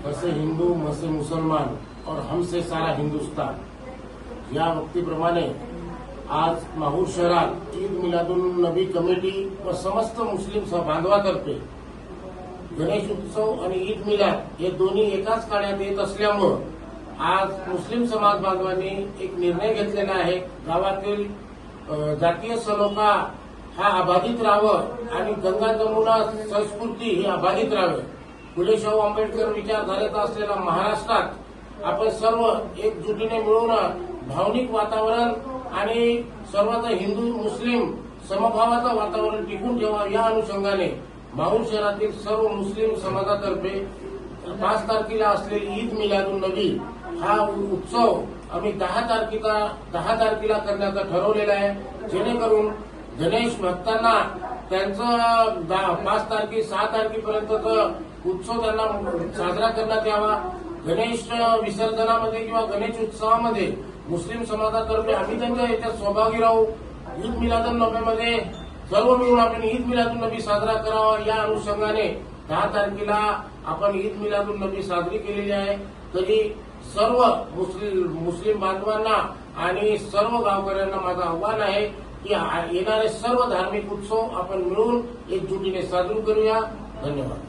ऐसे हिंदू मसे मुसलमान और हमसे सारा हिंदुस्तान या वक्तीप्रमाणे आज माहूर शहरात ईद मिलादुन नबी कमिटी व समस्त मुस्लिम बांधवातर्फे गणेश उत्सव आणि ईद मिलाद हे दोन्ही एकाच काळात येत असल्यामुळे आज मुस्लिम समाज बांधवांनी एक निर्णय घेतलेला आहे। गावातील जातीय सलोखा हा अबाधित राहावं आणि गंगा जमुना संस्कृती ही अबाधित राहावी। फुले शाहू आंबेडकर विचारधारेचा असलेला महाराष्ट्रात आपण सर्व एकजुटीने मिळून भावनिक वातावरण आणि सर्वांचं हिंदू मुस्लिम समभावाचं वातावरण टिकून ठेवावं या अनुषंगाने माहूर शहरातील सर्व मुस्लिम समाजातर्फे 5 तारखेला असलेली ईद मिलादुन नबी हा उत्सव आम्ही 10 तारखेला करण्याचं ठरवलेलं आहे, जेणेकरून गणेश भक्तांना त्यांचं 5 तारखे 6 तारखेपर्यंतचा उत्सव त्यांना साजरा करण्यात यावा। गणेश विसर्जनामध्ये किंवा गणेश उत्सवामध्ये मुस्लिम समाजातर्फे आम्ही त्यांच्या याच्यात सहभागी राहू। ईद मिलादुन नबीमध्ये सर्व मिळून आपण ईद मिलादुन नबी साजरा करावा या अनुषंगाने 10 तारखेला आपण ईद मिलादुन नबी साजरी केलेली आहे। तरी सर्व मुस्लिम बांधवांना आणि सर्व गावकऱ्यांना माझं आव्हान आहे की येणारे सर्व धार्मिक उत्सव आपण मिळून एकजुटीने साजरे करूया। धन्यवाद।